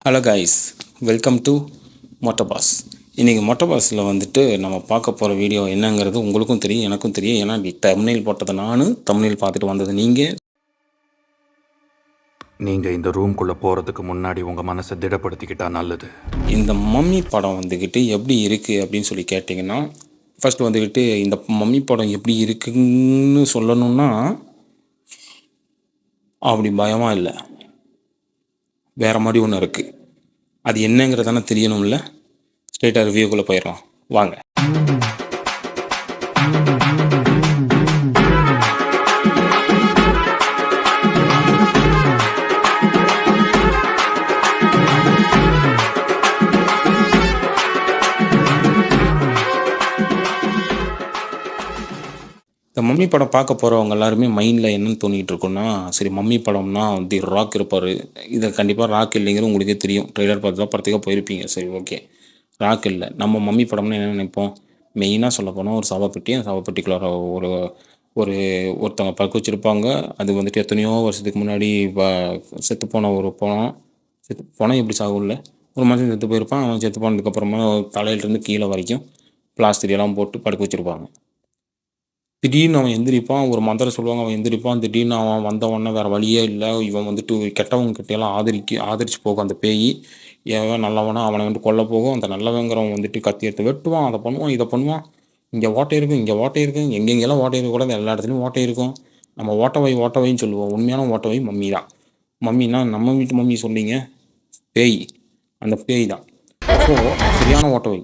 Hello guys, welcome to மொட்டபாஸ். இன்றைக்கி மொட்டபாஸில் வந்துட்டு நம்ம பார்க்க போகிற வீடியோ என்னங்கிறது உங்களுக்கும் தெரியும், எனக்கும் தெரியும். ஏன்னா தம்ப்நெயில் போட்டது நானும், தம்ப்நெயில் பார்த்துட்டு வந்தது நீங்கள் இந்த ரூம்குள்ளே போகிறதுக்கு முன்னாடி உங்கள் மனசை திடப்படுத்திக்கிட்டா நல்லது. இந்த மம்மி படம் வந்துக்கிட்டு எப்படி இருக்குது அப்படின்னு சொல்லி கேட்டிங்கன்னா, ஃபஸ்ட்டு வந்துக்கிட்டு இந்த மம்மி படம் எப்படி இருக்குன்னு சொல்லணுன்னா அப்படி பயமாக இல்லை, வேறு மாதிரி ஒன்று இருக்குது. அது என்னங்கிறதானே தெரியணும்ல. ஸ்ட்ரெயிட்டாக ரிவ்யூக்குள்ளே போயிடலாம் வாங்க. இந்த மம்மி படம் பார்க்க போகிறவங்க எல்லாருமே மைண்டில் என்னென்னு தோணிகிட்டு இருக்குன்னா, சரி மம்மி படம்னா வந்து ராக் இருப்பார், இதை கண்டிப்பாக ராக் இல்லைங்கிறது உங்களுக்கே தெரியும். ட்ரெய்லர் பார்த்து தான் படத்துக்காக போயிருப்பீங்க. சரி ஓகே, ராக் இல்லை. நம்ம மம்மி படம்னா என்ன நினைப்போம்? மெயினாக சொல்ல போனால் ஒரு சவப்பெட்டி, அந்த சவப்பெட்டிக்குள்ளார ஒரு ஒரு ஒருத்தவங்க படுக்க வச்சுருப்பாங்க. அது வந்துட்டு எத்தனையோ வருஷத்துக்கு முன்னாடி செத்து போன ஒரு செத்து போனால் எப்படி சாகும்ல, ஒரு மனுஷன் செத்து போயிருப்பான். அவன் செத்து போனதுக்கப்புறமா தலையிலேருந்து கீழே வரைக்கும் பிளாஸ்டிக் போட்டு படுக்க வச்சுருப்பாங்க. திடீர்னு அவன் எந்திரிப்பான், ஒரு மந்திரம் சொல்லுவாங்க, அவன் எந்திரிப்பான். திடீர்னு அவன் வந்தவொடனே வேறு வழியே இல்லை, இவன் வந்துட்டு கெட்டவங்க கிட்டையெல்லாம் ஆதரிச்சு போகும் அந்த பேய். எவன் நல்லவனா அவனை வந்துட்டு கொல்ல போகும். அந்த நல்லவங்கிறவன் வந்துட்டு கத்தி எடுத்து வெட்டுவான், அதை பண்ணுவான், இதை பண்ணுவான். இங்கே ஓட்டை இருக்கும், இங்கே ஓட்டை இருக்கும், எங்கெங்கெல்லாம் ஓட்டை இருக்கக்கூடாது எல்லா இடத்துலையும் ஓட்டை இருக்கும். நம்ம ஓட்டவைன்னு சொல்லுவோம். உண்மையான ஓட்டவை மம்மி தான். மம்மின்னா நம்ம வீட்டு மம்மி சொன்னீங்க, பேய், அந்த பேய் தான். ஸோ சரியான ஓட்டவை.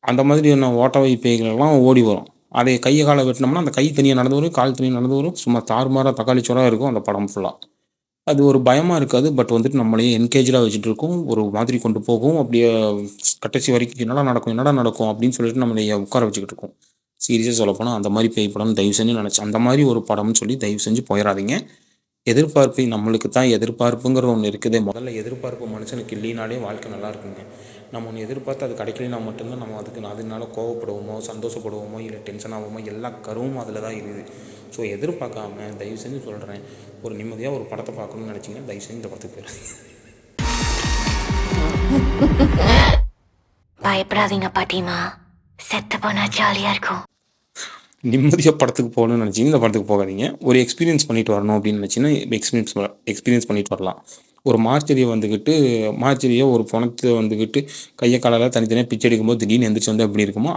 அந்த மாதிரியான ஓட்டவை பேய்களெல்லாம் ஓடி வரும். அதை கையை காலை வெட்டினோம்னா அந்த கை தனியாக நடந்து வரும், கால் தனியாக நடந்து வரும். சும்மா தாறுமாறாக தக்காளி சோறாக இருக்கும் அந்த படம் ஃபுல்லாக. அது ஒரு பயமாக இருக்காது, பட் வந்துட்டு நம்மளையே என்கேஜாக வச்சுட்டு இருக்கும், ஒரு மாதிரி கொண்டு போகும். அப்படியே கடைசி வரைக்கும் என்னடா நடக்கும் அப்படின்னு சொல்லிட்டு நம்மளைய உட்கார வச்சுக்கிட்டு இருக்கும். சீரியஸாக சொல்லப்போனால் அந்த மாதிரி பேய் படம் தயவு செஞ்சு நினச்சேன், அந்த மாதிரி ஒரு படம்னு சொல்லி தயவு செஞ்சு போயிடாதீங்க. எதிர்பார்ப்பு நம்மளுக்கு தான் எதிர்பார்ப்புங்கிற ஒன்று இருக்குது. முதல்ல எதிர்பார்ப்பு மனுஷனுக்கு இல்லைனாலே வாழ்க்கை நல்லா இருக்குங்க. நம்ம ஒன்று எதிர்பார்த்து அது கிடைக்கலனா மட்டும்தான் நம்ம அதனால கோவப்படுவோமோ, சந்தோஷப்படுவோமோ, இல்லை டென்ஷன் ஆகுமோ, எல்லா கருவும் அதில் தான் இருக்குது. ஸோ எதிர்பார்க்காம தயவு செஞ்சு சொல்கிறேன், ஒரு நிம்மதியாக ஒரு படத்தை பார்க்கணும்னு நினச்சிங்கன்னா தயவு செஞ்சு இந்த படத்துக்கு போயிடுறேன். பயப்படாதீங்க பாட்டிமா, செத்து போனா ஜாலியாக இருக்கும். நிம்மதியாக படத்துக்கு போகணும்னு நினச்சிங்கன்னா இந்த படத்துக்கு போகாதீங்க. ஒரு எக்ஸ்பீரியன்ஸ் பண்ணிட்டு வரணும் அப்படின்னு நினச்சிங்கன்னா எக்ஸ்பீரியன்ஸ் பண்ணிட்டு வரலாம். ஒரு மார்ச்சரியை ஒரு பணத்தை வந்துக்கிட்டு கையை காலால் தனித்தனியாக பிச்சை எடுக்கும்போது திடீர்னு எந்திரிச்சு வந்து எப்படி இருக்குமோ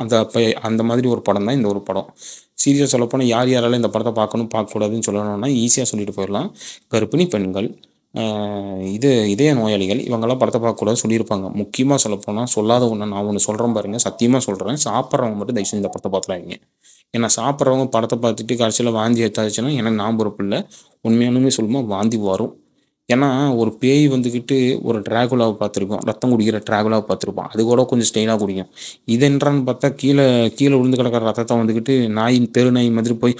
அந்த மாதிரி ஒரு படம் தான் இந்த ஒரு படம். சீரியஸாக சொல்லப்போனால் யாரால இந்த படத்தை பார்க்கக்கூடாதுன்னு சொல்லணும்னா ஈஸியாக சொல்லிட்டு போயிடலாம். கர்ப்பிணி பெண்கள், இதய நோயாளிகள், இவங்கெல்லாம் படத்தை பார்க்கக்கூடாது சொல்லியிருப்பாங்க. முக்கியமாக சொல்லப்போனால் சொல்லாத ஒன்று நான் ஒன்று சொல்கிறேன் பாருங்கள், சத்தியமாக சொல்கிறேன். சாப்பிட்றவங்க மட்டும் தயவுசெய்து இந்த படத்தை பார்த்துறாங்க. ஏன்னா சாப்பிட்றவங்க படத்தை பார்த்துட்டு கடைசியில் வாந்தி எடுத்தாச்சுன்னா எனக்கு நான் பொறுப்பு இல்லை. உண்மையானுமே சொல்லுமா வாந்தி வரும். ஏன்னா ஒரு பேய் வந்துக்கிட்டு ஒரு டிராகுலாவை பார்த்துருக்கோம், ரத்தம் குடிக்கிற டிராகுலாவை பார்த்துருப்போம். அது கூட கொஞ்சம் ஸ்டைலாக குடிக்கும். இது என்னன்னு பார்த்தா கீழே விழுந்து கிடக்கிற ரத்தத்தை வந்துக்கிட்டு தெரு நாய் மாதிரி போய்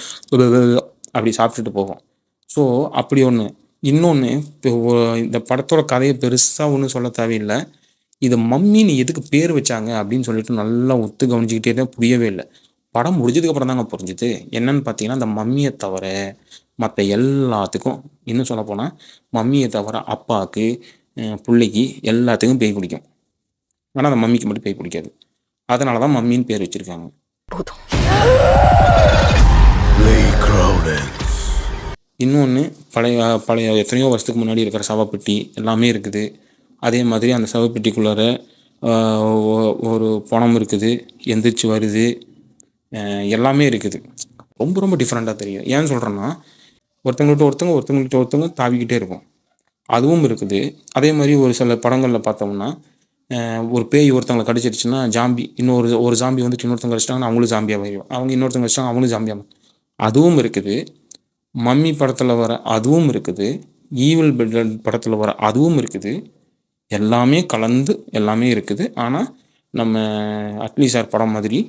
அப்படி சாப்பிட்டுட்டு போகும். ஸோ அப்படி ஒன்று. இன்னொன்று, இப்போ இந்த படத்தோட கதையை பெருசாக ஒன்றும் சொல்ல தேவையில்லை. இது மம்மின்னு எதுக்கு பேர் வச்சாங்க அப்படின்னு சொல்லிட்டு நல்லா ஒத்து கவனிச்சிக்கிட்டே தான் புரியவே இல்லை. படம் முடிஞ்சதுக்கப்புறம் தாங்க புரிஞ்சுது. என்னன்னு பார்த்தீங்கன்னா, அந்த மம்மியை தவிர மற்ற எல்லாத்துக்கும், இன்னும் சொல்லப்போனால் மம்மியை தவிர அப்பாவுக்கு, பிள்ளைக்கு எல்லாத்துக்கும் பேய் பிடிக்கும். ஆனால் அந்த மம்மிக்கு மட்டும் பேய் பிடிக்காது. அதனால தான் மம்மின்னு பேர் வச்சுருக்காங்க. இன்னொன்று, பழைய எத்தனையோ வருஷத்துக்கு முன்னாடி இருக்கிற சவப்பெட்டி எல்லாமே இருக்குது. அதே மாதிரி அந்த சவப்பெட்டிக்குள்ளார ஒரு பணம் இருக்குது, எந்திரிச்சு வருது, எல்லாமே இருக்குது. ரொம்ப ரொம்ப டிஃப்ரெண்ட்டாக தெரியும். ஏன்னு சொல்கிறேன்னா, ஒருத்தவங்கள்ட்ட தாவிக்கிட்டே இருக்கும். அதுவும் இருக்குது. அதே மாதிரி ஒரு சில படங்களில் பார்த்தோம்னா, ஒரு பேய் ஒருத்தவங்களை கடிச்சிருச்சுன்னா ஜாம்பி, ஒரு ஜாம்பி வந்துட்டு இன்னொருத்தவங்க கடிச்சிட்டாங்கன்னா அவங்களும் ஜாம்பியாக போயிடும், அவங்க இன்னொருத்தவங்க கடிச்சிட்டாங்க அவங்களும் ஜாம்பியாக. அதுவும் இருக்குது. மம்மி படத்தில் வர அதுவும் இருக்குது. ஈவில் பெட் படத்தில் வர அதுவும் இருக்குது. எல்லாமே கலந்து எல்லாமே இருக்குது. ஆனால் நம்ம அட்லி சார் படம் மாதிரி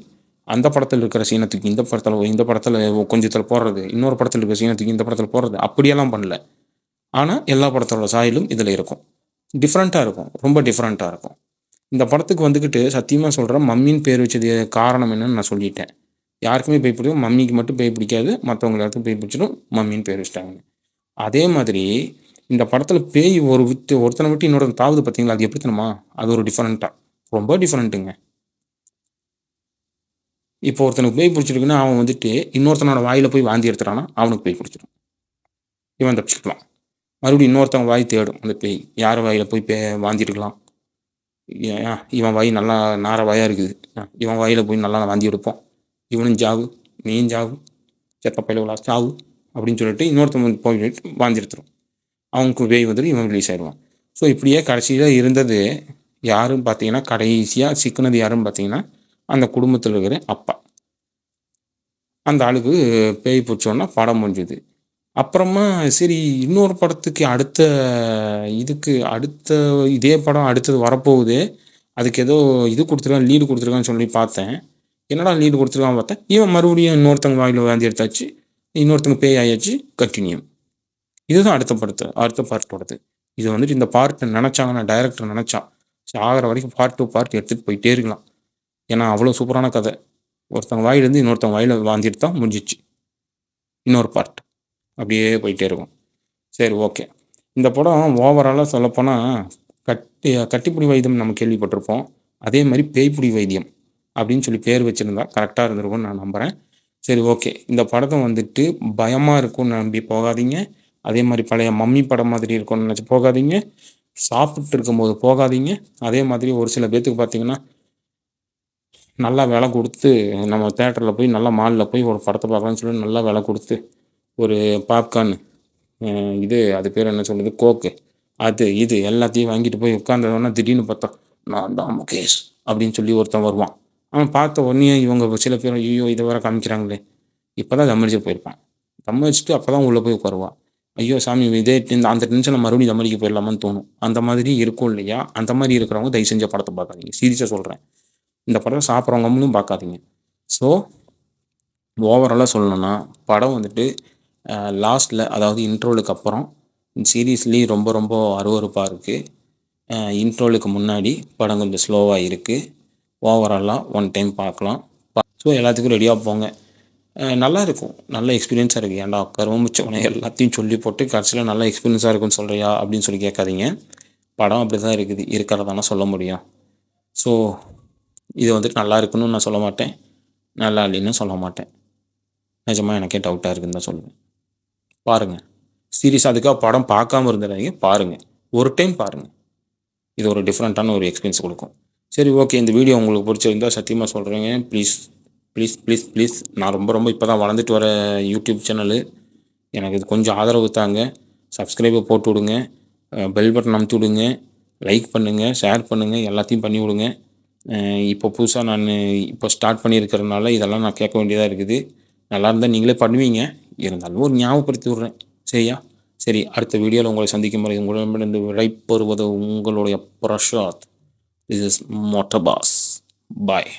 அந்த படத்தில் இருக்கிற சீனத்துக்கு இந்த படத்தில் கொஞ்சத்தில் போடுறது, இன்னொரு படத்தில் இருக்கிற சீனத்துக்கு இந்த படத்தில் போடுறது, அப்படியெல்லாம் பண்ணல. ஆனால் எல்லா படத்தோட சாயலும் இதில் இருக்கும். டிஃப்ரெண்ட்டாக இருக்கும், ரொம்ப டிஃப்ரெண்ட்டாக இருக்கும். இந்த படத்துக்கு வந்துக்கிட்டு சத்தியமாக சொல்கிறேன், மம்மின்னு பேர் வச்சது காரணம் என்னன்னு நான் சொல்லிட்டேன். யாருக்குமே பேய் பிடிக்கும், மம்மிக்கு மட்டும் பேய் பிடிக்காது, மற்றவங்க எல்லாத்துக்கும் பேய் பிடிச்சிடும், மம்மின்னு பேர் வச்சிட்டாங்க. அதே மாதிரி இந்த படத்தில் பேய் ஒருத்தனை விட்டு இன்னொருத்தன் தாவுது பார்த்தீங்களா, அது எப்படி தெரியுமா? அது ஒரு டிஃப்ரெண்ட்டாக, ரொம்ப டிஃப்ரெண்ட்டுங்க. இப்போ ஒருத்தனுக்கு பேய் பிடிச்சிருக்குன்னா அவன் வந்துட்டு இன்னொருத்தனோட வாயில் போய் வாந்தி எடுத்துட்டான்னா அவனுக்கு பேய் பிடிச்சிடும். இவன் தப்பிச்சுக்கலாம். மறுபடியும் இன்னொருத்தவங்க வாய் தேடும் அந்த பேய். யார் வாயில் போய் வாந்தி எடுக்கலாம், இவன் வாய் நல்லா நார வாயாக இருக்குது, இவன் வாயில் போய் நல்லா வாந்தி எடுப்போம், இவனும் ஜாவு, நீயும் ஜாவு, செத்த பயிலா சாவு அப்படின்னு சொல்லிட்டு இன்னொருத்தவங்க போய் வாந்தி எடுத்துரும். அவனுக்கு பேய் வந்துட்டு இவன் ரிலீஸ் ஆயிடுவான். ஸோ இப்படியே கடைசியில் இருந்தது யாருன்னு பார்த்தீங்கன்னா, கடைசியாக சிக்கினது யாருன்னு பார்த்தீங்கன்னா அந்த குடும்பத்தில் இருக்கிற அப்பா. அந்த ஆளுக்கு பேய் பிடிச்சோன்னா படம் முடிஞ்சுது. அப்புறமா சரி இன்னொரு படத்துக்கு அடுத்த இதே படம் அடுத்தது வரப்போகுது, அதுக்கு ஏதோ இது கொடுத்துருக்கான், லீடு கொடுத்துருக்கான்னு சொல்லி பார்த்தேன். என்னடா லீடு கொடுத்துருக்கான் பார்த்தேன், இவன் மறுபடியும் இன்னொருத்தவங்க வாயில் வாந்தி எடுத்தாச்சு, இன்னொருத்தவங்க பேய் ஆயாச்சு, கண்டினியூ. இதுதான் அடுத்த பார்ட்டோடது. இது வந்துட்டு இந்த பார்ட் நினச்சாங்கன்னா டைரக்டர் நினச்சான் ஆகிற வரைக்கும் பார்ட் 2 பார்ட் எடுத்துகிட்டு போயிட்டே இருக்கலாம். ஏன்னா அவ்வளோ சூப்பரான கதை. ஒருத்தவங்க வாயிலேருந்து இன்னொருத்தவங்க வாயில் வாந்தி எடுத்தா முடிஞ்சிச்சு, இன்னொரு பார்ட் அப்படியே போயிட்டே இருக்கும். சரி ஓகே. இந்த படம் ஓவராலாக சொல்லப்போனால் கட்டிப்புடி வைத்தியம் நம்ம கேள்விப்பட்டிருப்போம். அதே மாதிரி பேய்ப்புடி வைத்தியம் அப்படின்னு சொல்லி பேர் வச்சுருந்தா கரெக்டாக இருந்திருக்கும்னு நான் நம்புகிறேன். சரி ஓகே. இந்த படத்தை வந்துட்டு பயமாக இருக்கும்னு நம்பி போகாதீங்க. அதே மாதிரி பழைய மம்மி படம் மாதிரி இருக்கும்னு நினச்சி போகாதீங்க. சாப்பிட்டு இருக்கும்போது போகாதீங்க. அதே மாதிரி ஒரு சில பேர்த்துக்கு பார்த்தீங்கன்னா நல்லா விலை கொடுத்து நம்ம தேட்டரில் போய் நல்லா மாலில் போய் ஒரு படத்தை பார்க்கலான்னு சொல்லி நல்லா விலை கொடுத்து ஒரு பாப்கார்ன், அது பேர் என்ன சொல்கிறது, கோக்கு, இது எல்லாத்தையும் வாங்கிட்டு போய் உட்காந்தோன்னா திடீர்னு பார்த்தா நான் தான் முகேஷ் அப்படின்னு சொல்லி ஒருத்தன் வருவான். அவன் பார்த்த உடனே இவங்க சில பேர் ஐயோ இதை வேற காமிக்கிறாங்களே, இப்போ தான் தம்மடிச்சு போயிருப்பான். தம்மடிச்சுட்டு அப்போ தான் உள்ளே போய் உட்காருவான். ஐயோ சாமி இதே அந்த டென்ஷனை மறுபடியும் தம்மடிக்க போயிடலாமான்னு தோணும். அந்த மாதிரி இருக்கும் இல்லையா? அந்த மாதிரி இருக்கிறவங்க தயவு செஞ்ச படத்தை பார்க்காதீங்க. சீரியஸாக சொல்கிறேன். இந்த படத்தை சாப்பிட்றவங்களும் பார்க்காதீங்க. ஸோ ஓவராலாக சொல்லணும்னா படம் வந்துட்டு லாஸ்ட்டில், அதாவது இன்ட்ரோலுக்கு அப்புறம் சீரியஸ்லி ரொம்ப ரொம்ப அருவருப்பாக இருக்குது. இன்ட்ரோலுக்கு முன்னாடி படம் கொஞ்சம் ஸ்லோவாக இருக்குது. ஓவராலாக ஒன் டைம் பார்க்கலாம். ஸோ எல்லாத்துக்கும் ரெடியாக போங்க. நல்லா இருக்கும், நல்ல எக்ஸ்பீரியன்ஸாக இருக்குது. ஏன்டா கருவம் மிச்சவனே எல்லாத்தையும் சொல்லி போட்டு கடைசியில் நல்ல எக்ஸ்பீரியன்ஸாக இருக்குன்னு சொல்கிறியா அப்படின்னு சொல்லி கேட்காதீங்க. படம் அப்படி தான் இருக்குது, இருக்கிறதான சொல்ல முடியும். ஸோ இது வந்துட்டு நல்லா இருக்குன்னு நான் சொல்ல மாட்டேன், நல்லா இல்லைன்னு சொல்ல மாட்டேன். நிஜமாக எனக்கே டவுட்டாக இருக்குன்னு தான் சொல்லுவேன். பாருங்கள், சீரியஸாக அதுக்காக படம் பார்க்காம இருந்துடாதீங்க, பாருங்கள், ஒரு டைம் பாருங்கள். இது ஒரு டிஃப்ரெண்ட்டான ஒரு எக்ஸ்பீரியன்ஸ் கொடுக்கும். சரி ஓகே. இந்த வீடியோ உங்களுக்கு பிடிச்சிருந்தால் சத்தியமாக சொல்கிறேங்க, ப்ளீஸ் ப்ளீஸ் ப்ளீஸ் ப்ளீஸ். நான் ரொம்ப ரொம்ப இப்போ தான் வளர்ந்துட்டு வர யூடியூப் சேனலு, எனக்கு இது கொஞ்சம் ஆதரவு தாங்க. சப்ஸ்கிரைபை போட்டு விடுங்க, பெல் பட்டன் அமுத்தி விடுங்க, லைக் பண்ணுங்கள், ஷேர் பண்ணுங்கள், எல்லாத்தையும் பண்ணி விடுங்க. இப்போ புதுசாக நான் இப்போ ஸ்டார்ட் பண்ணியிருக்கிறதுனால இதெல்லாம் நான் கேட்க வேண்டியதாக இருக்குது. நல்லா இருந்தால் நீங்களே பண்ணுவீங்க, இருந்தாலும் ஒரு ஞாபகப்படுத்தி விட்றேன், சரியா? சரி, அடுத்த வீடியோவில் உங்களை சந்திக்கும் முறை உங்களிடமிருந்து விடைபெறுவது உங்களுடைய Prasad. This is motor boss. Bye.